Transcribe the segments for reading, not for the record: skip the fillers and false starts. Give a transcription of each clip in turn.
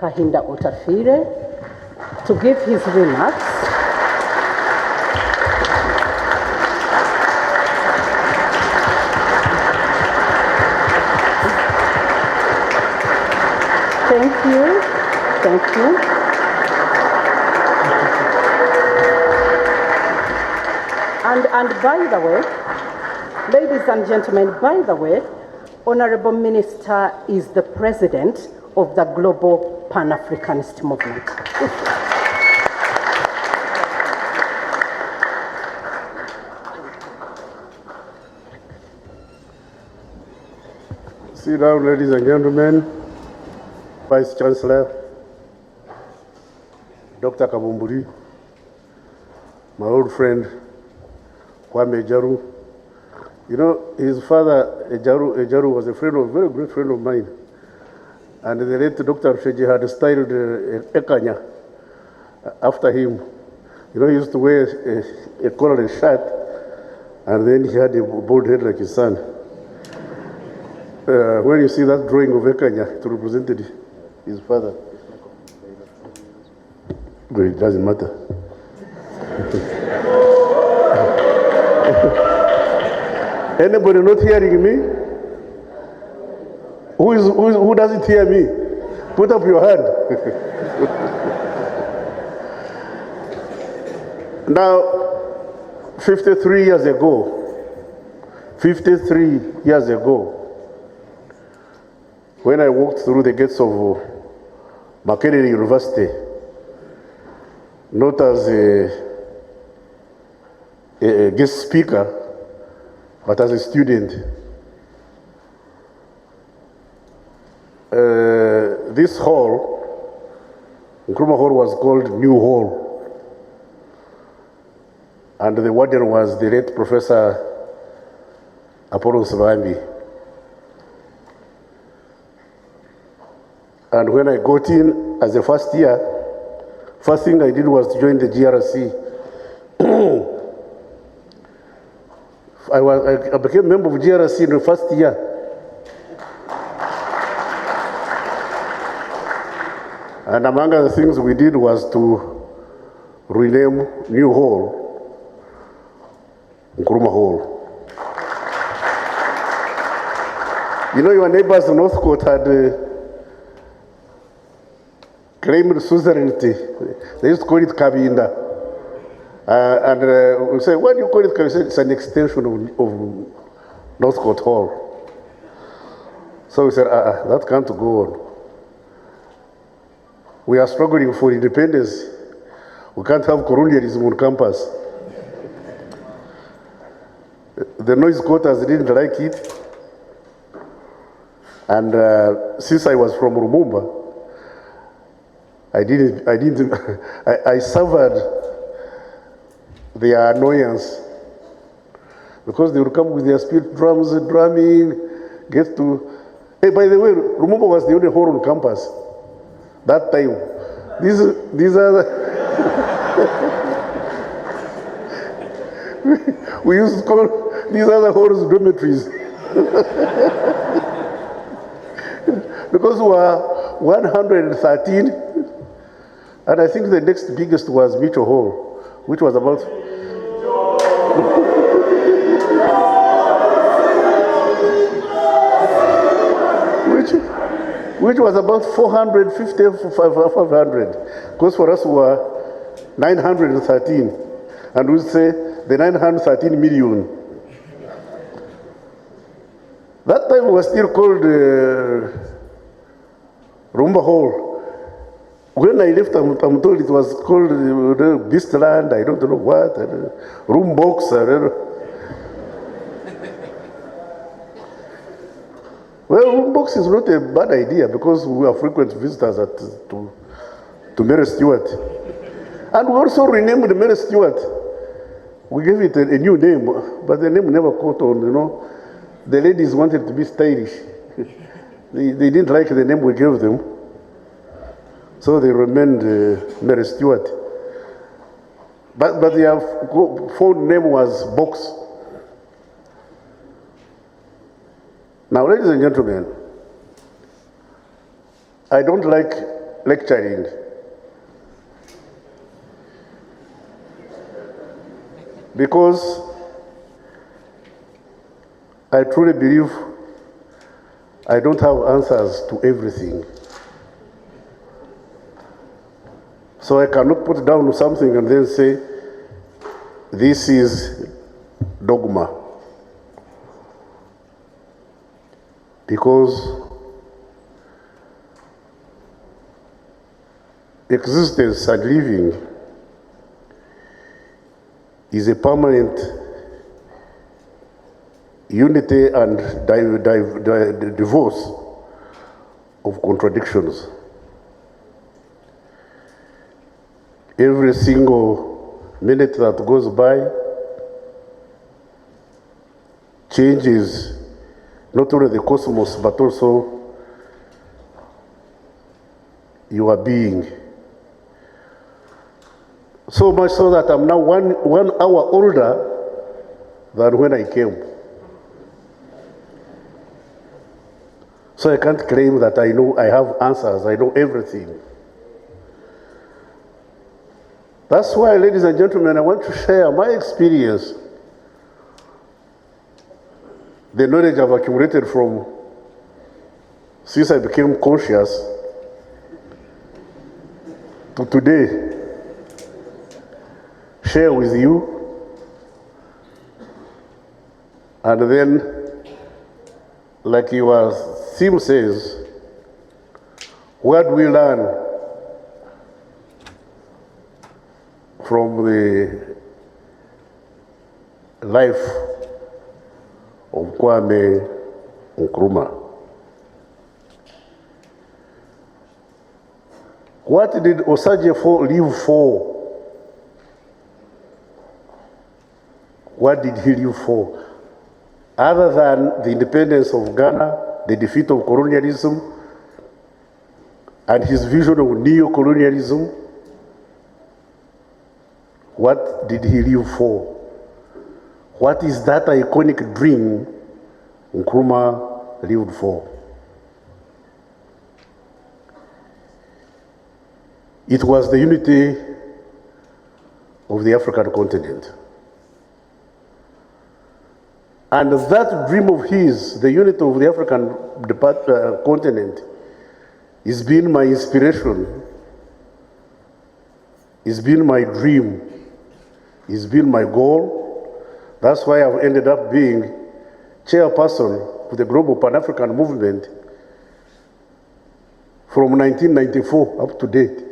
Gen.Kahinda Otafire to give his remarks. Thank you. Thank you. And by the way, ladies and gentlemen, by the way, Honorable Minister is the president of the Global Panafricanist Movement. Sit down, ladies and gentlemen. Vice Chancellor, Dr. Kabumburi, my old friend, Kwame Jaru. You know, his father, Ejaru was a very great friend of mine. And the late Dr. Sheji had styled Ekanya after him. You know, he used to wear a collarless shirt, and then he had a bald head like his son. When you see that drawing of Ekanya, it represented his father. But it doesn't matter. Anybody not hearing me? Who doesn't hear me? Put up your hand. Now, 53 years ago, when I walked through the gates of Makerere University, not as a guest speaker, but as a student, this hall, Nkrumah Hall, was called New Hall. And the warden was the late Professor Apollo Savambi. And when I got in as a first year, first thing I did was to join the GRC. I became a member of GRC in the first year. And among other things we did was to rename New Hall Nkrumah Hall. You know, your neighbors in North Coast had claimed suzerainty. They used to call it Kabinda. And we say, why do you call it Kabinda? It's an extension of Northcote Hall. So we said, that can't go on. We are struggling for independence. We can't have colonialism on campus. The noise quotas didn't like it. And since I was from Rumumba, I suffered their annoyance because they would come with their speed drums, drumming, get to. Hey, by the way, Rumumba was the only hall on campus that time. These are the we used to call these other halls dormitories because we were 113, and I think the next biggest was Mitchell Hall, which was about which was about 450 or 500, because for us we were 913, and we say the 913 million. That time was still called Rumba Hall. When I left, I'm told it was called Beastland, I don't know what, Room Box, I don't know. Well, Room Box is not a bad idea because we are frequent visitors to Mary Stewart. And we also renamed Mary Stewart. We gave it a new name, but the name never caught on, you know. The ladies wanted to be stylish. They didn't like the name we gave them. So they remained Mary Stewart. But their phone name was Box. Now, ladies and gentlemen, I don't like lecturing. Because I truly believe I don't have answers to everything. So I cannot put down something and then say, this is dogma. Because existence and living is a permanent unity and divorce of contradictions. Every single minute that goes by changes not only the cosmos but also your being. So much so that I'm now one hour older than when I came. So I can't claim that I know, I have answers, I know everything. That's why, ladies and gentlemen, I want to share my experience, the knowledge I've accumulated from since I became conscious to today, share with you, and then, like your theme says, what we learn from the life of Kwame Nkrumah. What did Osagyefo live for? What did he live for? Other than the independence of Ghana, the defeat of colonialism, and his vision of neo-colonialism, what did he live for? What is that iconic dream Nkrumah lived for? It was the unity of the African continent. And that dream of his, the unity of the African continent, has been my inspiration, it's been my dream, it's been my goal. That's why I've ended up being chairperson of the global Pan-African movement from 1994 up to date.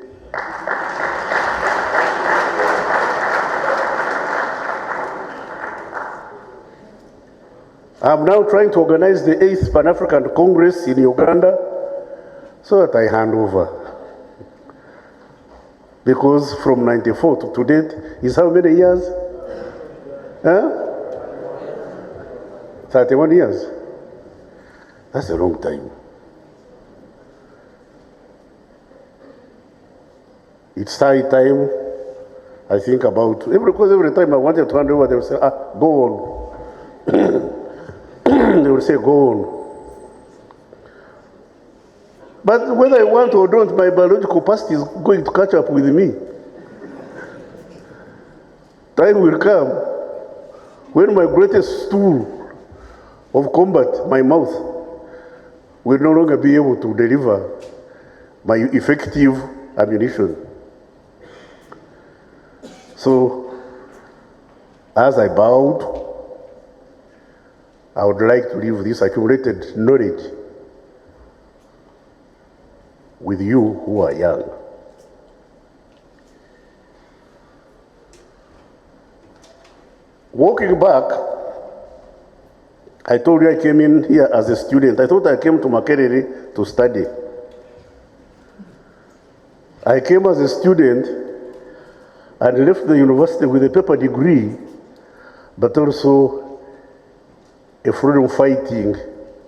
I'm now trying to organize the 8th Pan-African Congress in Uganda so that I hand over. Because from 94 to date is how many years? 31 years. That's a long time. It's high time, I think about, because every time I wanted to hand over, they would say, go on. They would say, go on. But whether I want or don't, my biological past is going to catch up with me. Time will come when my greatest tool of combat, my mouth, will no longer be able to deliver my effective ammunition. So, as I bowed, I would like to leave this accumulated knowledge with you who are young. Walking back, I told you I came in here as a student. I thought I came to Makerere to study. I came as a student and left the university with a paper degree, but also a freedom fighting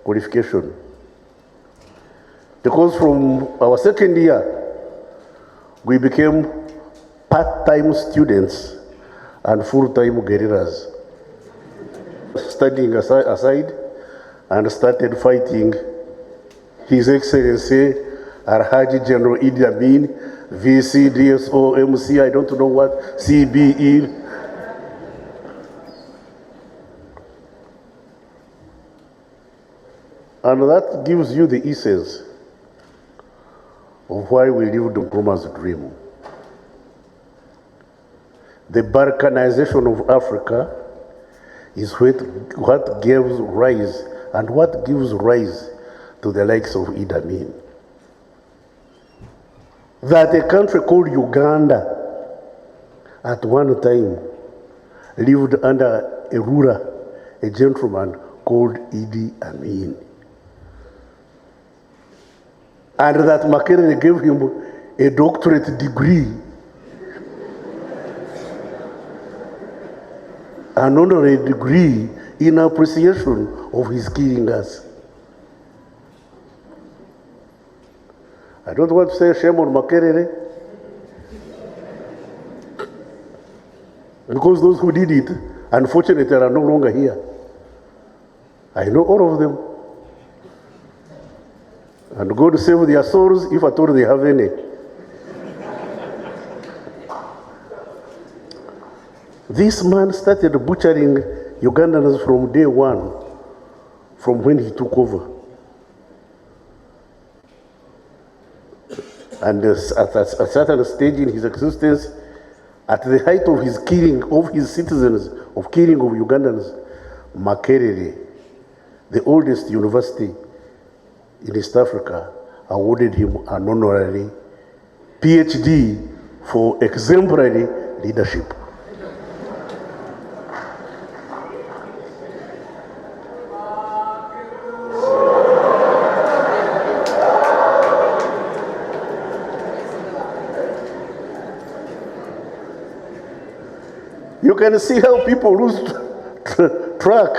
qualification. Because from our second year, we became part-time students and full-time guerrillas, studying aside and started fighting His Excellency Alhaji General Idi Amin, VC, DSO, MC, I don't know what, CBE. And that gives you the essence of why we lived Nkrumah's dream. The Balkanization of Africa is what gives rise and what gives rise to the likes of Idi Amin. That a country called Uganda at one time lived under a ruler, a gentleman called Idi Amin. And that Makerere gave him a doctorate degree, an honorary degree in appreciation of his killing us. I don't want to say shame on Makerere, because those who did it, unfortunately, are no longer here. I know all of them. And God save their souls, if at all they have any. This man started butchering Ugandans from day one, from when he took over. And at a certain stage in his existence, at the height of his killing of his citizens, of killing of Ugandans, Makerere, the oldest university in East Africa, awarded him an honorary PhD for exemplary leadership. You can see how people lose track.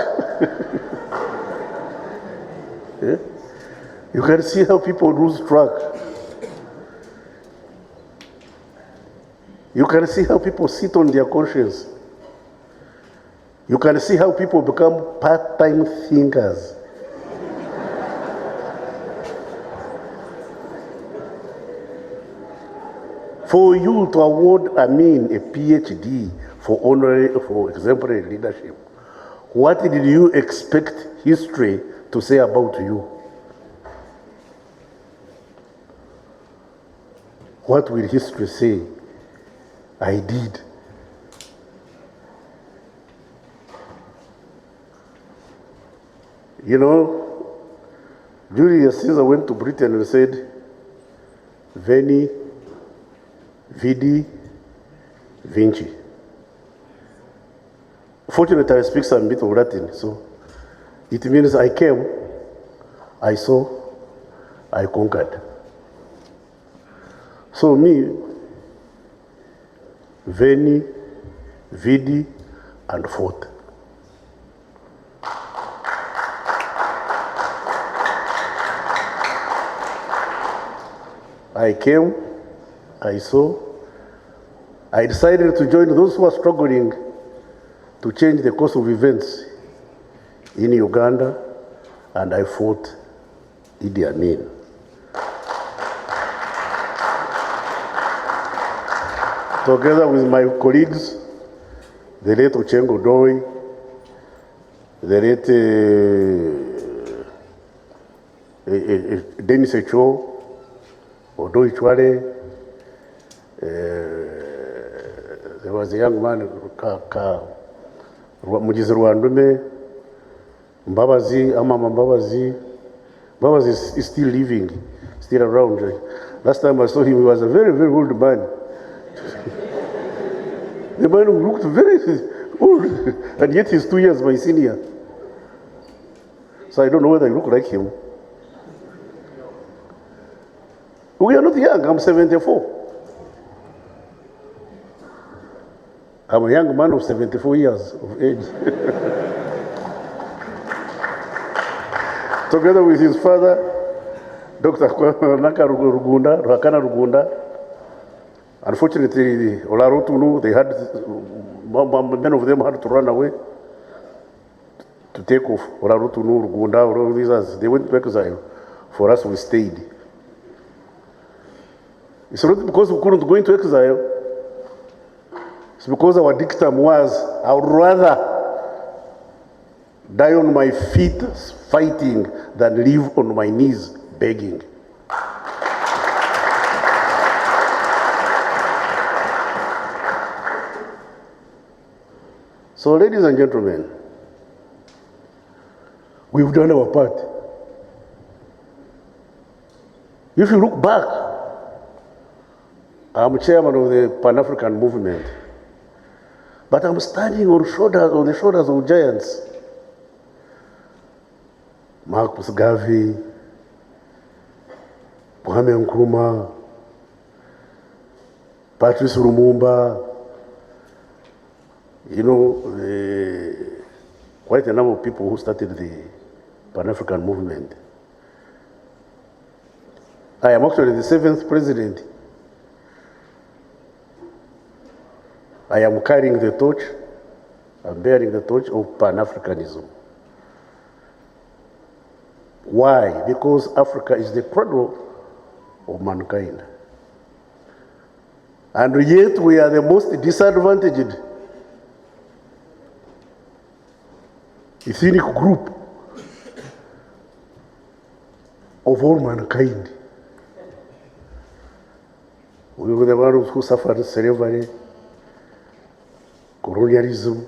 Yeah? You can see how people lose track. You can see how people sit on their conscience. You can see how people become part-time thinkers. For you to award Amin a PhD for exemplary leadership, what did you expect history to say about you? What will history say? I did. You know, Julius Caesar went to Britain and said, Veni, Vidi, Vinci. Fortunately, I speak some bit of Latin, so it means I came, I saw, I conquered. So me, Veni, Vidi, and fought. I came, I saw, I decided to join those who are struggling to change the course of events in Uganda, and I fought Idi Amin. Together with my colleagues, the late Ochengo Doi, the late Denis Echo, Odoi Chwale, there was a young man, Mujizi Rwandume, Mbabazi, Amama Mbabazi. Mbabazi is still living, still around. Last time I saw him, he was a very, very old man. The man looked very old, and yet he's 2 years my senior. So I don't know whether I look like him. We are not young, I'm 74. I'm a young man of 74 years of age. Together with his father, Dr. Rakana Rugunda. Unfortunately, Olarotunu, they had, many of them had to run away to take off. Olarotunu, Rugunda, all these others, they went to exile. For us, we stayed. It's not because we couldn't go into exile. It's because our dictum was, I would rather die on my feet fighting than live on my knees begging. So, ladies and gentlemen, we've done our part. If you look back, I'm chairman of the Pan-African movement, but I'm standing on the shoulders of giants. Marcus Garvey, Kwame Nkrumah, Patrice Lumumba, quite a number of people who started the Pan-African movement. I am actually the 7th president. I am carrying the torch, I'm bearing the torch of Pan-Africanism. Why? Because Africa is the cradle of mankind. And yet we are the most disadvantaged ethnic group of all mankind. We were the ones who suffered slavery, colonialism,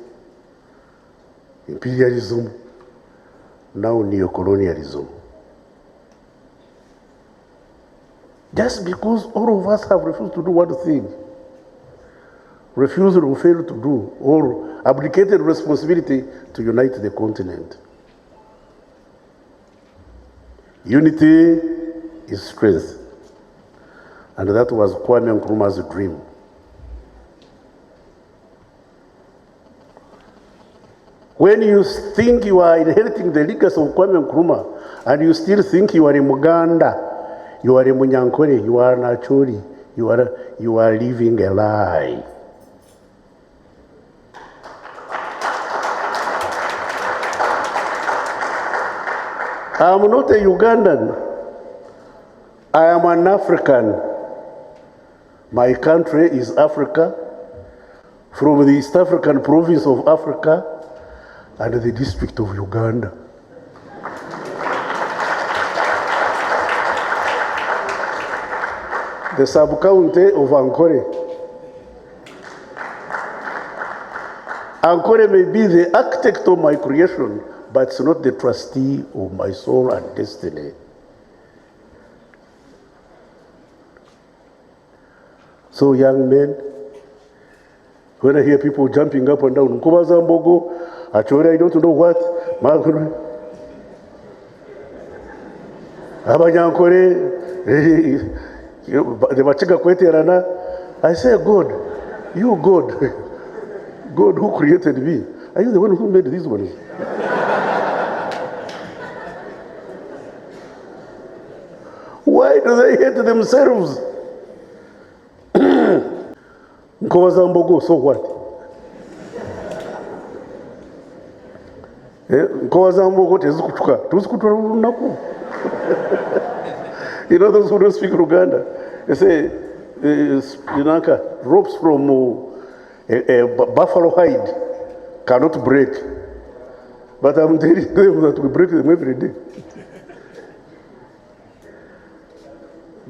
imperialism, now neo-colonialism. Just because all of us have refused to do one thing, refused or failed to do, or abdicated responsibility to unite the continent. Unity is strength. And that was Kwame Nkrumah's dream. When you think you are inheriting the legacy of Kwame Nkrumah, and you still think you are in Muganda, you are in Munyankore, you are Nachori, you are living a lie. I am not a Ugandan. I am an African. My country is Africa, from the East African province of Africa and the district of Uganda. The sub-county of Ankore. Ankore may be the architect of my creation, but it's not the trustee of my soul and destiny. So young men, when I hear people jumping up and down, Nkobazambogo, Achore, I don't know what, Makerere, Abanyankore, the Machika Kweterana, I say, God, you God, God who created me, are you the one who made these ones? Why do they hate themselves? Nkobazambogo, so what? Nkobazambogo tezikutuka. Tuzikutuka lunaku. You know those who don't speak Luganda? They say, ropes from a buffalo hide cannot break. But I'm telling them that we break them every day.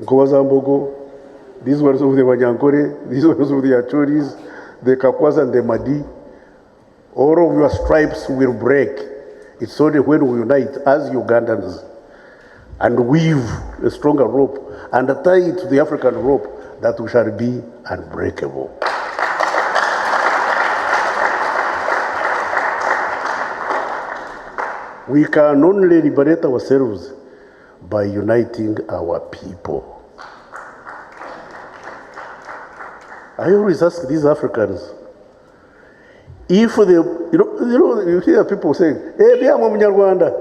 Nkobazambogo, these ones of the Wanyankore, these ones of the Achoris, the Kakwas and the Madi, all of your stripes will break. It's only when we unite as Ugandans and weave a stronger rope and tie it to the African rope that we shall be unbreakable. We can only liberate ourselves by uniting our people. I always ask these Africans, if they, you hear people saying, hey, me am Munyarwanda,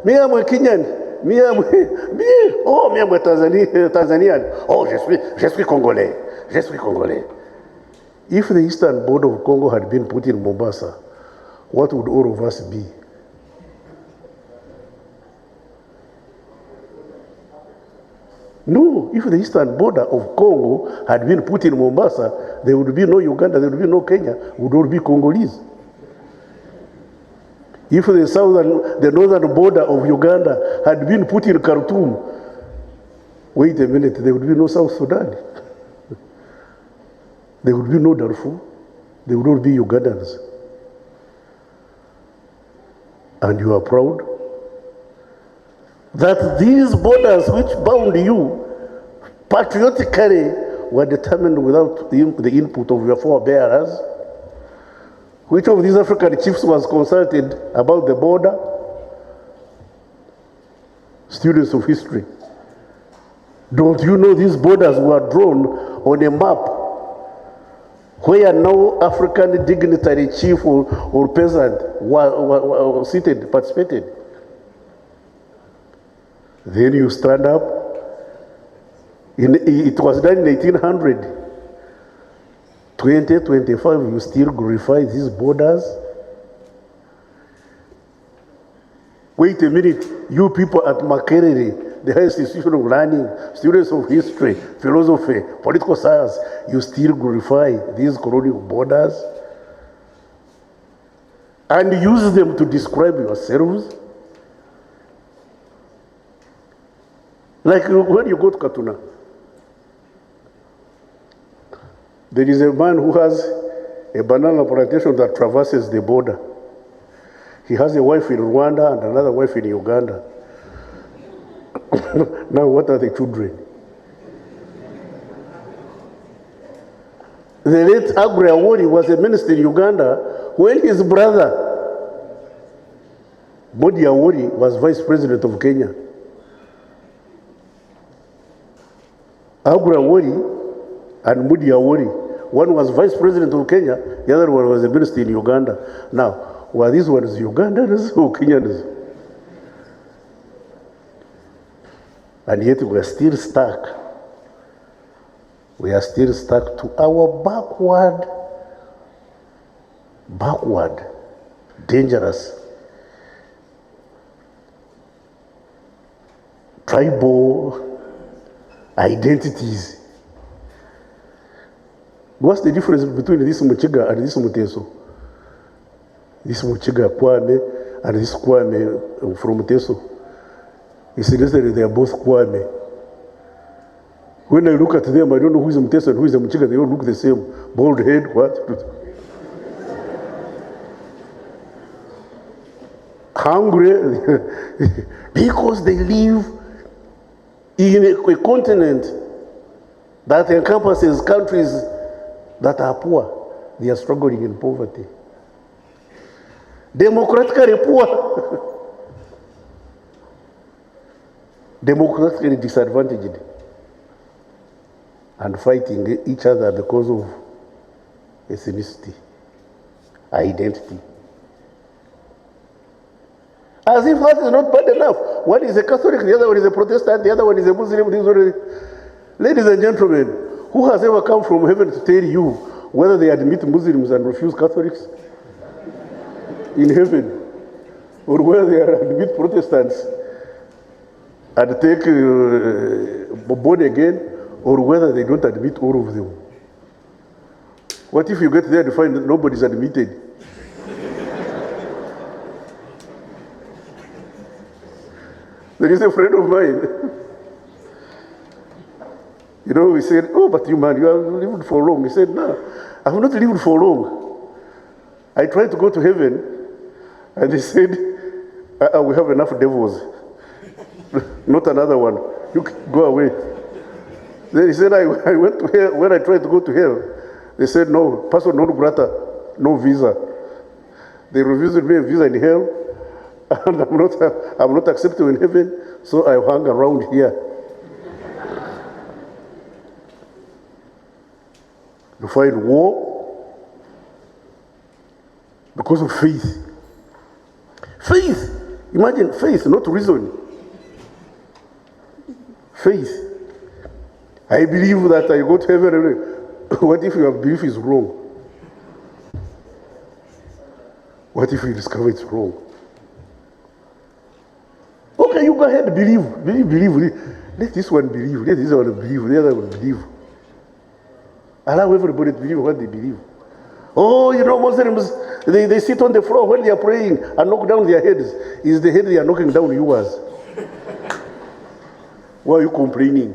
me am Kenyan, me am Tanzanian, oh, je suis Congolais, je suis Congolais. If the eastern border of Congo had been put in Mombasa, what would all of us be? No, if the eastern border of Congo had been put in Mombasa, there would be no Uganda, there would be no Kenya, would all be Congolese. If the northern border of Uganda had been put in Khartoum, wait a minute, there would be no South Sudan. There would be no Darfur. There would all be Ugandans. And you are proud that these borders which bound you patriotically were determined without the input of your forebearers. Which of these African chiefs was consulted about the border? Students of history. Don't you know these borders were drawn on a map where no African dignitary chief or peasant was seated, participated? Then you stand up. It was done in 1800. 2025, you still glorify these borders? Wait a minute, you people at Makerere, the highest institution of learning, students of history, philosophy, political science, you still glorify these colonial borders and use them to describe yourselves? Like when you go to Katuna, there is a man who has a banana plantation that traverses the border. He has a wife in Rwanda and another wife in Uganda. Now what are the children? The late Agre Awori was a minister in Uganda when his brother, Modi Awori, was vice president of Kenya. Agre Awori and Modi Awori, one was vice president of Kenya, the other one was a minister in Uganda. Now, were these ones Ugandans or Kenyans? And yet we are still stuck. We are still stuck to our backward, dangerous, tribal identities. What's the difference between this Muchiga and this Muteso? This Muchiga Kwame and this Kwame from Muteso. It's necessary they are both Kwame. When I look at them, I don't know who is Muteso and who is Muchiga. They all look the same. Bald head, what? Hungry because they live in a continent that encompasses countries that are poor. They are struggling in poverty. Democratically poor. Democratically disadvantaged. And fighting each other because of ethnicity, identity. As if that is not bad enough. One is a Catholic, the other one is a Protestant, the other one is a Muslim. Ladies and gentlemen, who has ever come from heaven to tell you whether they admit Muslims and refuse Catholics in heaven, or whether they admit Protestants and take born again, or whether they don't admit all of them? What if you get there and find that nobody's admitted? There is a friend of mine. You know, we said, oh, but you man, you have lived for long. He said, no, I have not lived for long. I tried to go to heaven, and they said, we have enough devils. Not another one. You can go away. Then he said, I went to hell. When I tried to go to hell, they said, no, person non grata, no visa. They refused me a visa in hell, and I'm not accepted in heaven, so I hung around here. You find war because of faith. Faith. Imagine faith, not reason. Faith. I believe that I go to heaven. What if your belief is wrong? What if you discover it's wrong? Okay, you go ahead, believe. Believe. Let this one believe, let this one believe, the other one believe. Allow everybody to believe what they believe. Oh, you know, Muslims, they sit on the floor when they are praying and knock down their heads. Is the head they are knocking down yours? Why are you complaining?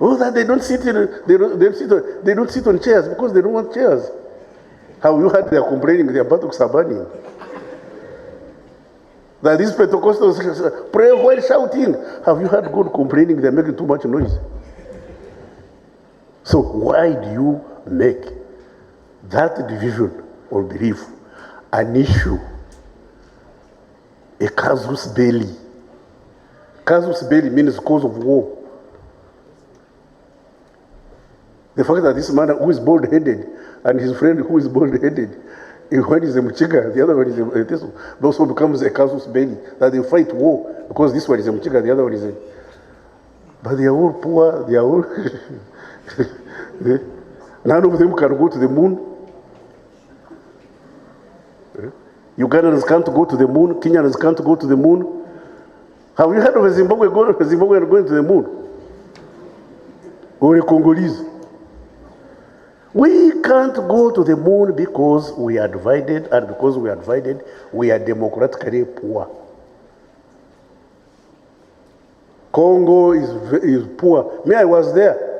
Oh, that they don't sit on chairs because they don't want chairs. Have you heard they are complaining their buttocks are burning? That these Pentecostals pray while shouting. Have you heard God complaining they're making too much noise? So why do you make that division or belief an issue, a casus belli? Casus belli means cause of war. The fact that this man who is bald-headed and his friend who is bald-headed, one is a Mchiga, the other one is a Teso, also becomes a casus belli, that they fight war because this one is a Mchiga, the other one is a... But they are all poor, they are all... None of them can go to the moon. Ugandans can't go to the moon, Kenyans can't go to the moon. Have you heard of a Zimbabwean going to the moon? Or a Congolese? We can't go to the moon because we are divided, and because we are divided, we are democratically poor. Congo is poor. Me, I was there.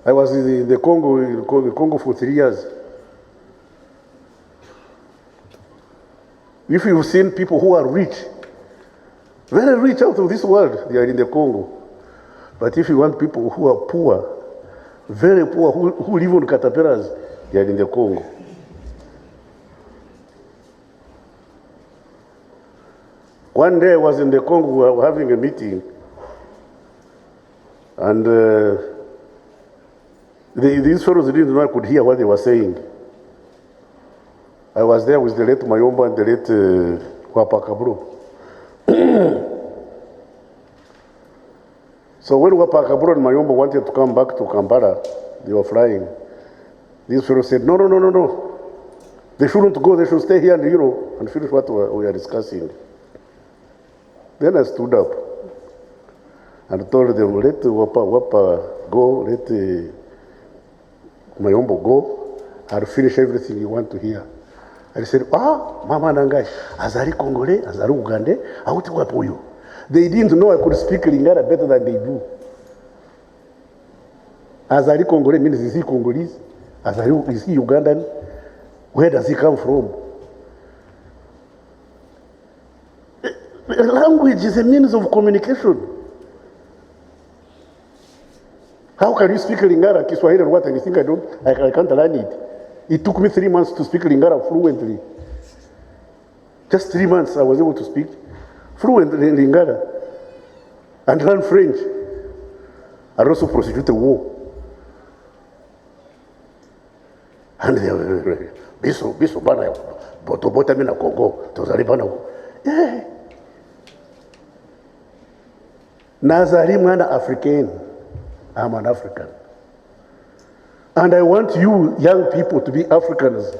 I was in the Congo for 3 years. If you've seen people who are rich, very rich out of this world, they are in the Congo. But if you want people who are poor, very poor, who live on caterpillars, they are in the Congo. One day I was in the Congo, we were having a meeting, and these fellows didn't know I could hear what they were saying. I was there with the late Mayomba and the late Wapakabro. So when Wapakabro and Mayomba wanted to come back to Kampala, they were flying. These fellows said, no. They shouldn't go, they should stay here and finish what we are discussing. Then I stood up and told them, let Wapa go, let Mayombo go, and finish everything you want to hear. And he said, Mama Nangai, Azari Congolais, Azari Ugande, Auti Wapoyo. They didn't know I could speak Lingala better than they do. Azari Congolais means, is he Congolese? Azari, is he Ugandan? Where does he come from? Language is a means of communication. How can you speak Lingala, Kiswahili, or what? And you think I can't learn it? It took me 3 months to speak Lingala fluently. Just 3 months I was able to speak fluently in Lingala and learn French and also prosecute the war. And they were biso bana botobota mina Congo tozali bana. Yeah. Nazari mwana African. I'm an African. And I want you young people to be Africans.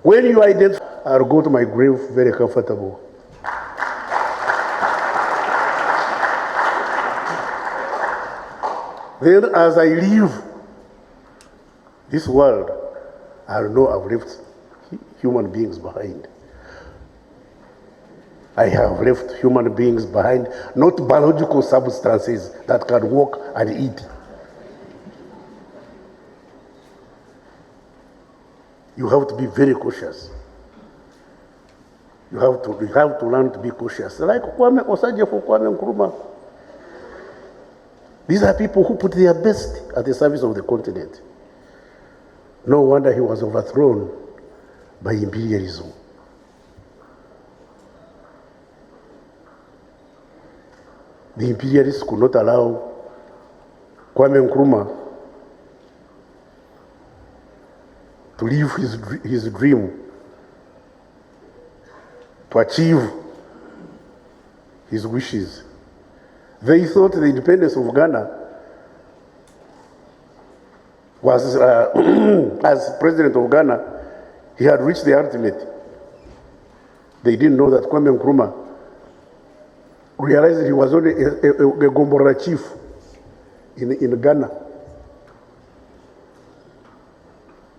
When you identify, I'll go to my grave very comfortable. Then as I leave this world, I'll know I've left human beings behind. I have left human beings behind, not biological substances that can walk and eat. You have to be very cautious. You have to learn to be cautious. Like Kwame Nkrumah. These are people who put their best at the service of the continent. No wonder he was overthrown by imperialism. The imperialists could not allow Kwame Nkrumah to live his dream, to achieve his wishes. They thought the independence of Ghana was, as president of Ghana, he had reached the ultimate. They didn't know that Kwame Nkrumah realized he was only a Gombora chief in Ghana.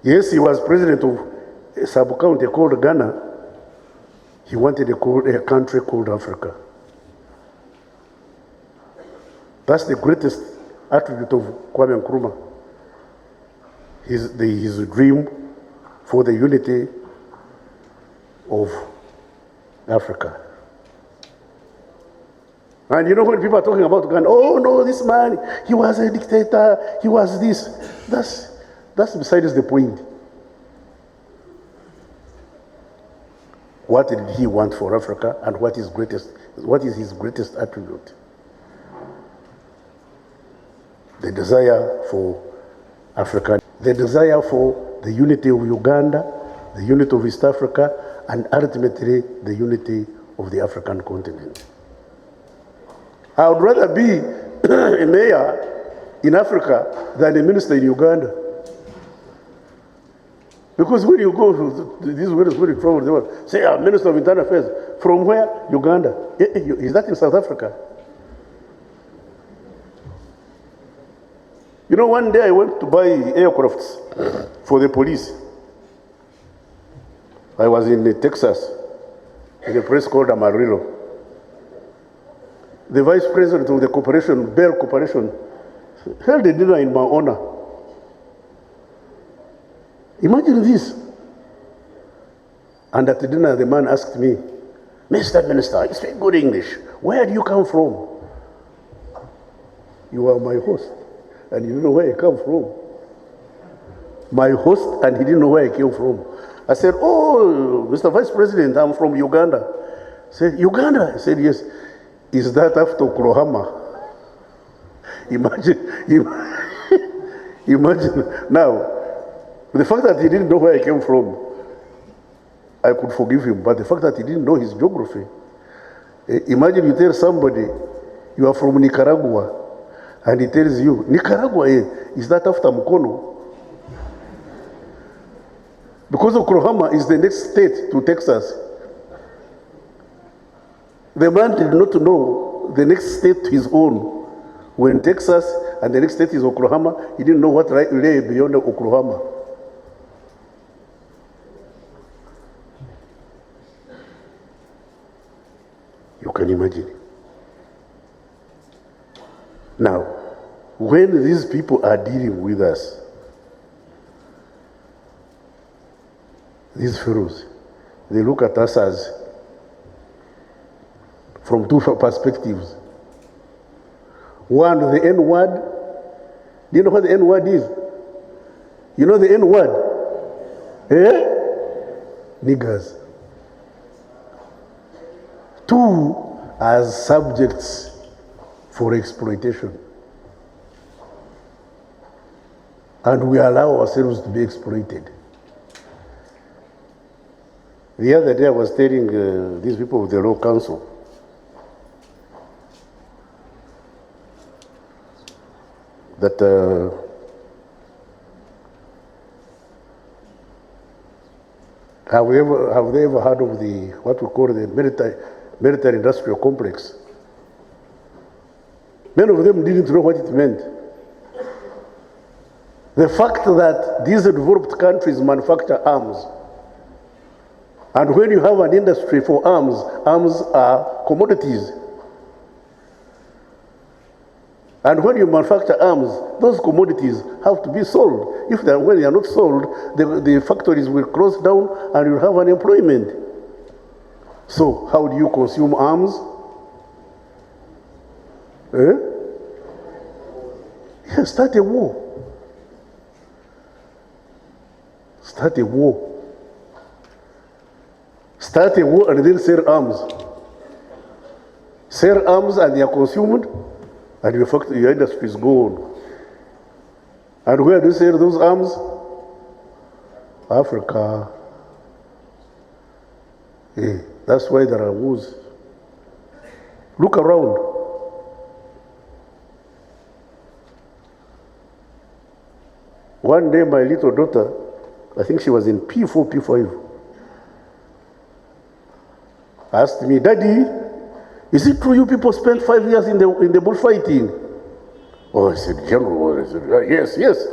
Yes, he was president of a sub-county called Ghana. He wanted a country called Africa. That's the greatest attribute of Kwame Nkrumah. His dream for the unity of Africa. And you know, when people are talking about Ghana, oh no, this man, he was a dictator, he was this. That's besides the point. What did he want for Africa, and what is his greatest attribute? The desire for Africa, the desire for the unity of Uganda, the unity of East Africa, and ultimately the unity of the African continent. I would rather be a mayor in Africa than a minister in Uganda. Because when you go to these words, when you travel the world, say, Minister of Internal Affairs, from where? Uganda. Is that in South Africa? You know, one day I went to buy aircrafts for the police. I was in Texas, in a place called Amarillo. The vice president of the corporation, Bell Corporation, held a dinner in my honor. Imagine this. And at the dinner, the man asked me, Mr. Minister, you speak good English. Where do you come from? You are my host, and you don't know where I come from. My host, and he didn't know where I came from. I said, oh, Mr. Vice President, I'm from Uganda. He said, Uganda? I said, yes. Is that after Oklahoma? Imagine. Now, the fact that he didn't know where I came from, I could forgive him. But the fact that he didn't know his geography, imagine you tell somebody you are from Nicaragua, and he tells you, Nicaragua, is that after Mukono? Because Oklahoma is the next state to Texas. The man did not know the next state to his own. When Texas and the next state is Oklahoma, he didn't know what lay beyond Oklahoma. You can imagine. Now, when these people are dealing with us, these fellows, they look at us as from two perspectives. One, the N word. Do you know what the N word is? You know the N word? Niggers. Two, as subjects for exploitation. And we allow ourselves to be exploited. The other day I was telling these people of the Law Council that have they ever heard of what we call the military industrial complex? Many of them didn't know what it meant. The fact that these developed countries manufacture arms, and when you have an industry for arms, arms are commodities. And when you manufacture arms, those commodities have to be sold. When they are not sold, the factories will close down and you'll have unemployment. So how do you consume arms? Yeah, start a war. Start a war. Start a war and then sell arms. Sell arms and they are consumed, and your industry is gone. And where do you sell those arms? Africa. Yeah, that's why there are wars. Look around. One day my little daughter, I think she was in P4, P5, asked me, Daddy, Is it true you people spent 5 years in the bushfighting? Oh, I said, General, I said, yes.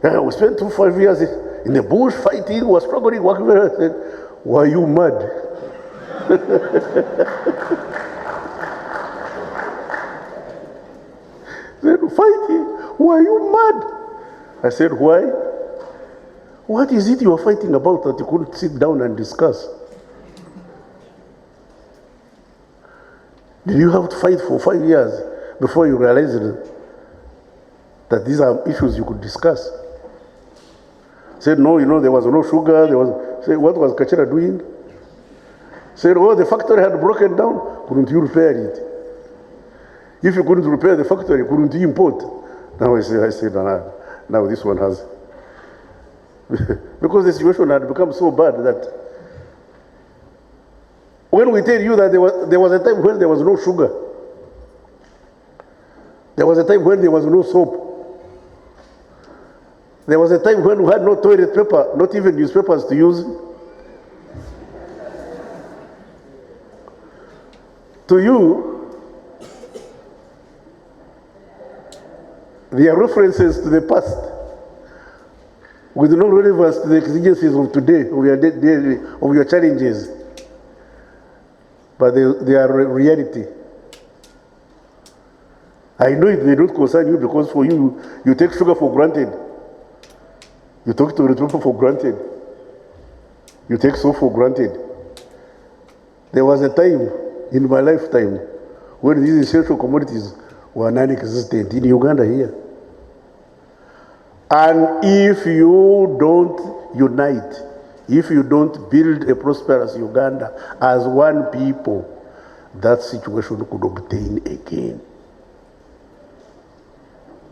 Yeah, we spent 5 years in the bush fighting, was struggling, working very hard. I said, were you mad? I said, fighting? Were you mad? I said, why? What is it you are fighting about that you couldn't sit down and discuss? Did you have to fight for 5 years before you realized that these are issues you could discuss? Said, no, there was no sugar. Said, what was Kachera doing? Said, oh, the factory had broken down. Couldn't you repair it? If you couldn't repair the factory, couldn't you import? Now I said, now this one has. Because the situation had become so bad that when we tell you that there was a time when there was no sugar, there was a time when there was no soap, there was a time when we had no toilet paper, not even newspapers to use. To you, there are references to the past with no relevance to the exigencies of today, of your challenges. But they are reality. I know they don't concern you because for you, you take sugar for granted. You take toilet paper for granted. You take soap for granted. There was a time in my lifetime when these essential commodities were non-existent in Uganda here. And if you don't unite, if you don't build a prosperous Uganda as one people, that situation could obtain again.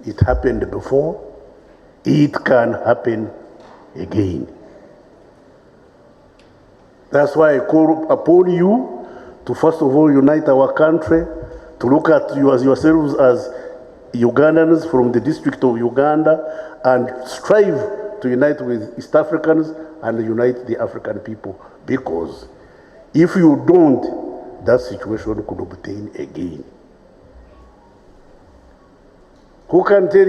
It happened before, it can happen again. That's why I call upon you to first of all unite our country, to look at you as yourselves as Ugandans from the District of Uganda and strive to unite with East Africans and unite the African people. Because if you don't, that situation could obtain again. Who can tell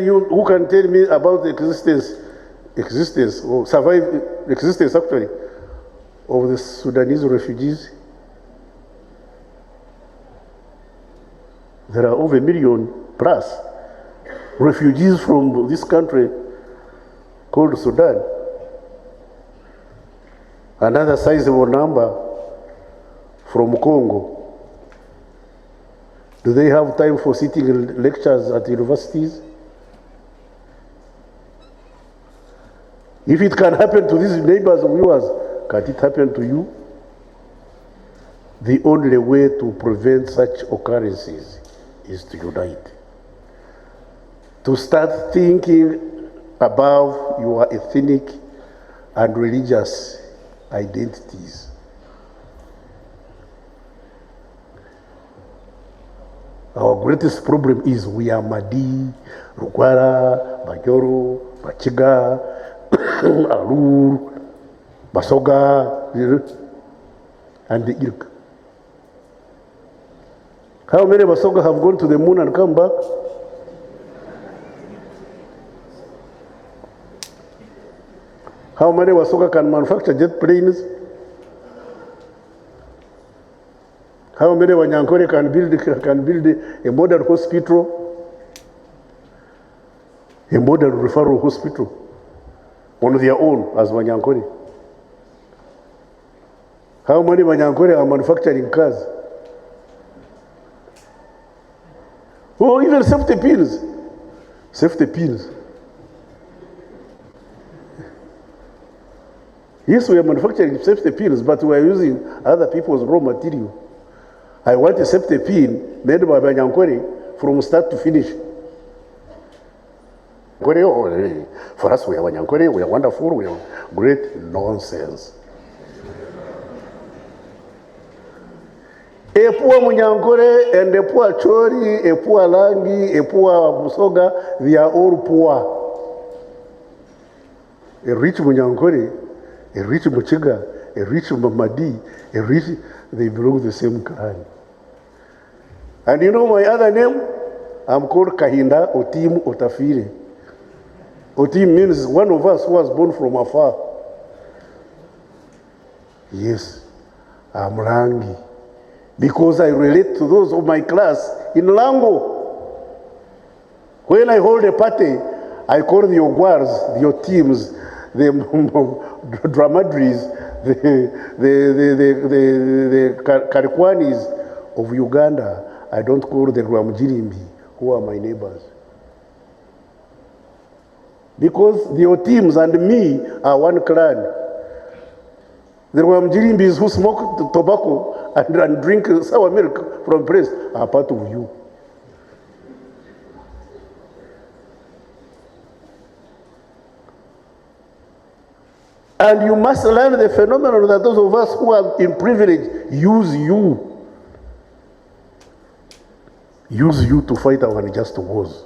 me about the existence actually of the Sudanese refugees? There are over 1 million plus refugees from this country called Sudan. Another sizable number from Congo. Do they have time for sitting in lectures at universities? If it can happen to these neighbors of yours, can it happen to you? The only way to prevent such occurrences is to unite. To start thinking above your ethnic and religious identities. Our greatest problem is we are Madi, Rukwara, Bajoro, Bachiga, Alur, Basoga, and the Irk. How many Basoga have gone to the moon and come back? How many Basoga can manufacture jet planes? How many Wanyankore can build a modern hospital? A modern referral hospital on their own as Wanyankore? How many Wanyankore are manufacturing cars? Oh, even safety pins. Safety pins. Yes, we are manufacturing safety pins, but we are using other people's raw material. I want a safety pin made by Wanyankore from start to finish. For us, we are Wanyankore, we are wonderful, we are great. Nonsense. A poor Munyankore and a poor Chori, a poor Langi, a poor Musoga, they are all poor. A rich Munyankore, a rich Muchiga, a rich Mamadi, they belong to the same clan. And you know my other name? I'm called Kahinda Otafire. Otim means one of us who was born from afar. Yes, I'm Rangi. Because I relate to those of my class in Lango. When I hold a party, I call the Ogwars, the Otims, the Dramadris, the Karikwanis of Uganda. I don't call the Rwamjirimbi, who are my neighbors. Because the Otims and me are one clan. The Rwamjirimbis who smoke tobacco and drink sour milk from breast are part of you. And you must learn the phenomenon that those of us who are in privilege use you. Use you to fight our unjust wars.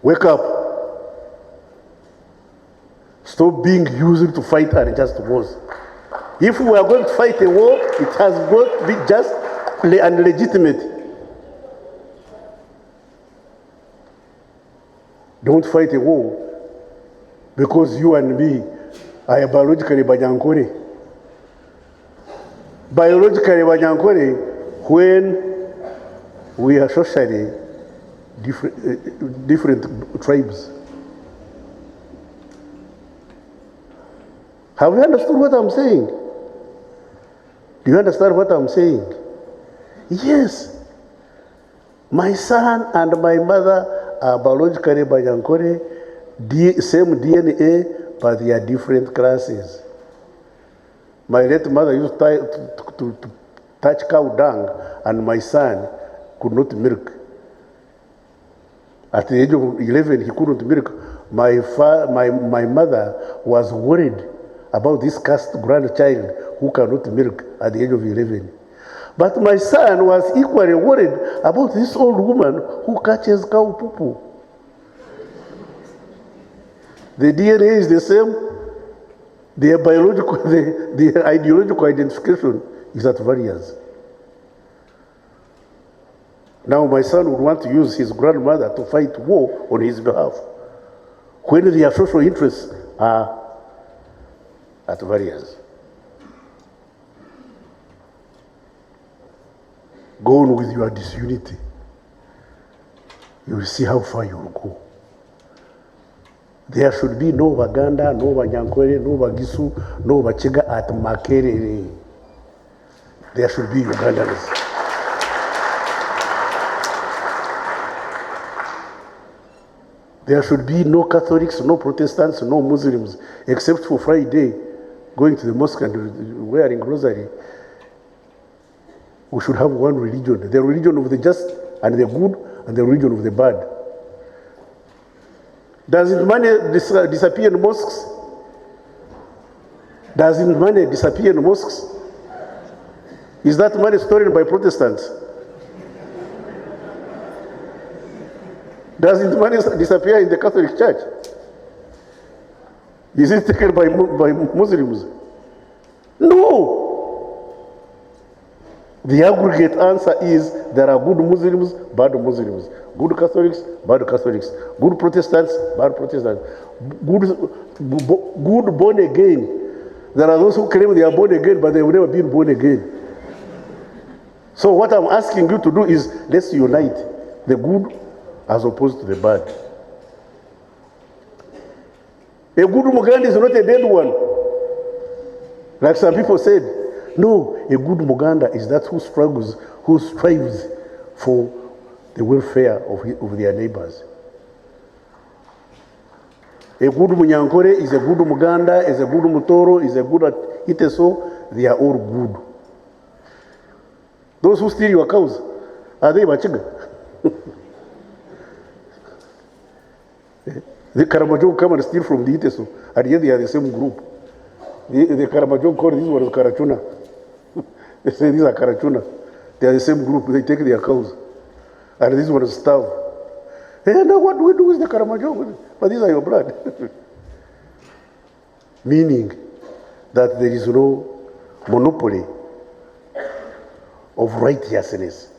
Wake up. Stop being used to fight unjust wars. If we are going to fight a war, it has got to be just and legitimate. Don't fight a war because you and me are biologically Banyankore. Biologically Banyankore, when we are socially different tribes. Have you understood what I'm saying? Do you understand what I'm saying? Yes. My son and my mother are biologically Banyankore, same DNA, but they are different classes. My late mother used to touch cow dung, and my son could not milk. At the age of 11, he couldn't milk. My mother was worried about this cursed grandchild who cannot milk at the age of 11. But my son was equally worried about this old woman who catches cow poo-poo. The DNA is the same. The biological, the ideological identification is at variance. Now my son would want to use his grandmother to fight war on his behalf, when their social interests are at variance. Go on with your disunity. You will see how far you will go. There should be no Baganda, no Banyankore, no Bagisu, no Bachiga at Makerere. There should be Ugandans. There should be no Catholics, no Protestants, no Muslims, except for Friday, going to the mosque and wearing rosary. We should have one religion, the religion of the just and the good and the religion of the bad. Doesn't money disappear in mosques? Doesn't money disappear in mosques? Is that money stolen by Protestants? Doesn't money disappear in the Catholic Church? Is it taken by Muslims? No. The aggregate answer is there are good Muslims, bad Muslims. Good Catholics, bad Catholics. Good Protestants, bad Protestants. Good born again. There are those who claim they are born again, but they've never been born again. So what I'm asking you to do is, let's unite the good as opposed to the bad. A good Muganda is not a dead one. Like some people said. No, a good Muganda is that who struggles, who strives for the welfare of their neighbors. A good Munyankore is a good Muganda, is a good Mutoro, is a good Iteso. They are all good. Those who steal your cows, are they Bachiga? The Karamajong come and steal from the Iteso, and yet they are the same group. The Karamajong call these ones Karachuna. They say these are Karachuna. They are the same group. They take their cows. And these ones starve. Hey, now what do we do with the Karamajong? But these are your blood. Meaning that there is no monopoly of righteousness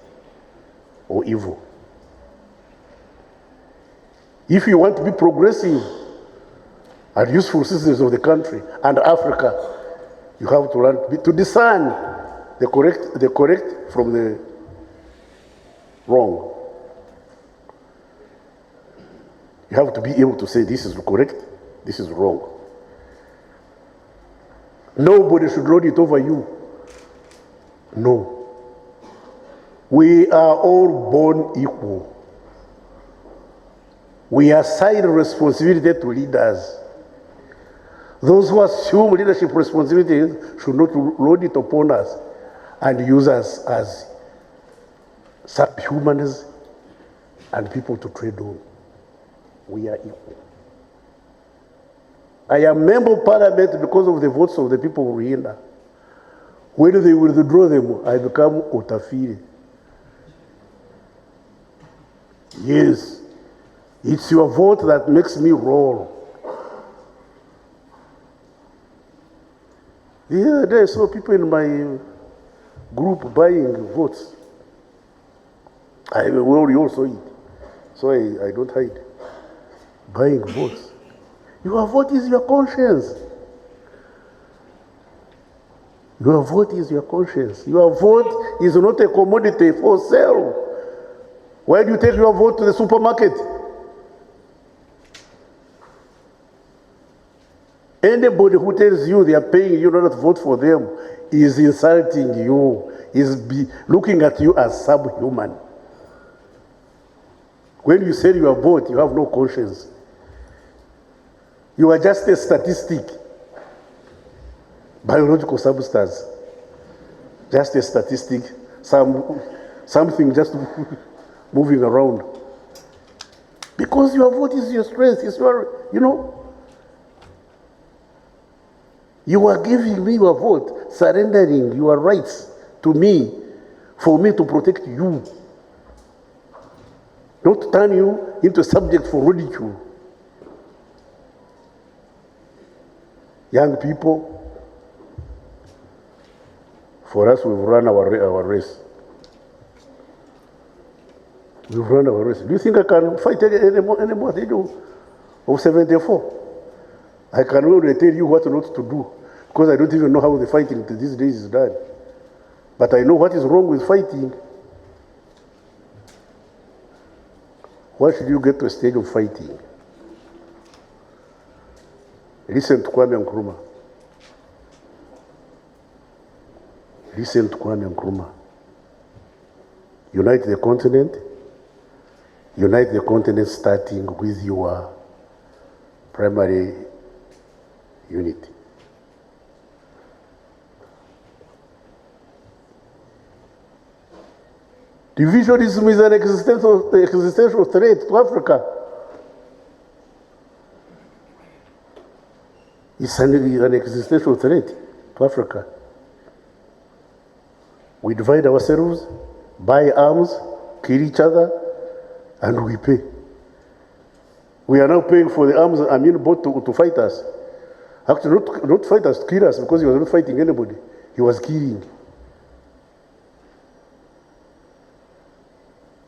or evil. If you want to be progressive and useful citizens of the country and Africa, you have to learn to discern the correct from the wrong. You have to be able to say this is correct, this is wrong. Nobody should lord it over you. No. We are all born equal. We assign responsibility to leaders. Those who assume leadership responsibilities should not load it upon us and use us as subhumans and people to trade on. We are equal. I am member of parliament because of the votes of the people of Rwanda. When they withdraw them, I become Otafire. Yes, it's your vote that makes me roll. The other day I saw people in my group buying votes. I will also eat, so I don't hide. Buying votes. Your vote is your conscience. Your vote is your conscience. Your vote is not a commodity for sale. Why do you take your vote to the supermarket? Anybody who tells you they are paying you not to vote for them is insulting you, is looking at you as subhuman. When you sell your vote, you have no conscience. You are just a statistic, biological substance, just a statistic, something just moving around. Because your vote is your strength, it's your, you are giving me your vote, surrendering your rights to me, for me to protect you, not turn you into a subject for ridicule. Young people, for us, we've run our race. We've run our race. Do you think I can fight anymore at the age of 74? I can only tell you what not to do, because I don't even know how the fighting these days is done. But I know what is wrong with fighting. Why should you get to a stage of fighting? Listen to Kwame Nkrumah. Listen to Kwame Nkrumah. Unite the continent. Unite the continent starting with your primary unity. Divisionism is an existential threat to Africa. It's an existential threat to Africa. We divide ourselves, buy arms, kill each other, and we pay. We are now paying for the arms bought to fight us. Actually, not fight us, to kill us, because he was not fighting anybody. He was killing.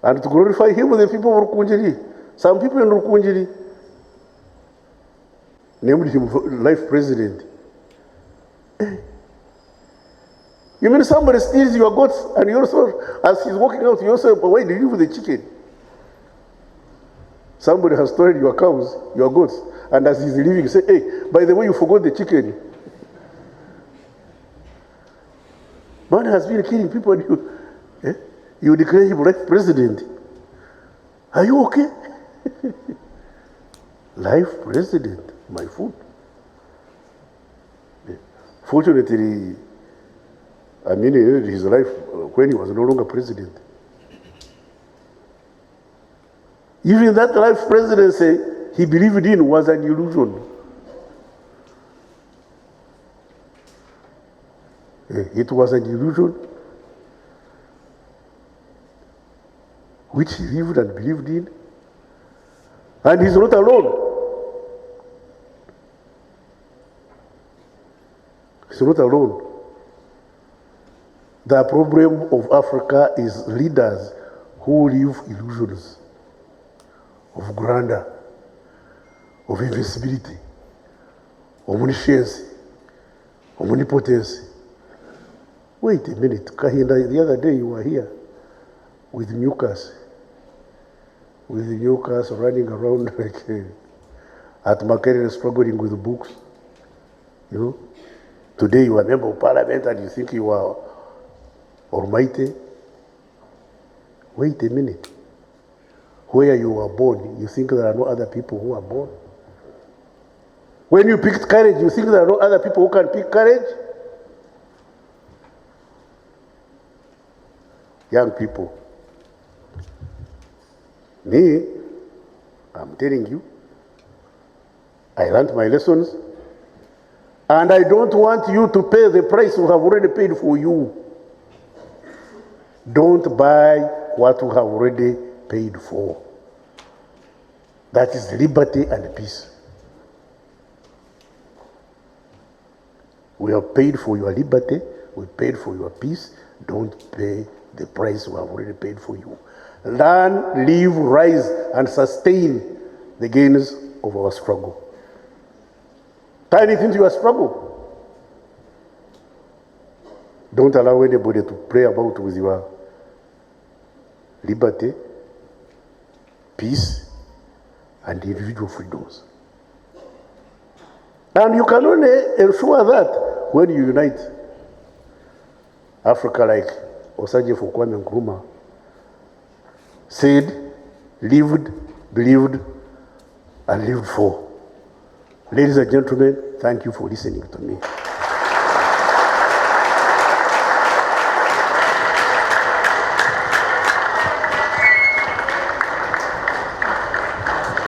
And to glorify him, the people of Rukunjiri, some people in Rukunjiri, named him life president. You mean somebody steals your goats and you also, as he's walking out, you also, why did you leave the chicken? Somebody has stolen your cows, your goats, and as he's leaving, you say, hey, by the way, you forgot the chicken. Man has been killing people and you declare him life president. Are you okay? Life president, my food. Fortunately, he ended his life when he was no longer president. Even that life presidency he believed in was an illusion. It was an illusion which he lived and believed in. And he's not alone. He's not alone. The problem of Africa is leaders who live illusions of grandeur, of invincibility, omniscience, omnipotence. Wait a minute, Kahinda, the other day you were here with mucus running around like at Makerere struggling with books. You know? Today you are a member of parliament and you think you are almighty. Wait a minute. Where you were born, you think there are no other people who are born? When you picked courage, you think there are no other people who can pick courage? Young people, me, I'm telling you, I learned my lessons, and I don't want you to pay the price we have already paid for you. Don't buy what we have already paid for. That is liberty and peace. We have paid for your liberty, we paid for your peace. Don't pay the price we have already paid for you. Learn, live, rise, and sustain the gains of our struggle. Turn it into your struggle. Don't allow anybody to play about with your liberty, peace, and individual freedoms. And you can only ensure that when you unite. Africa, like Osaje for Kwame Nkrumah said, lived, believed, and lived for. Ladies and gentlemen, thank you for listening to me.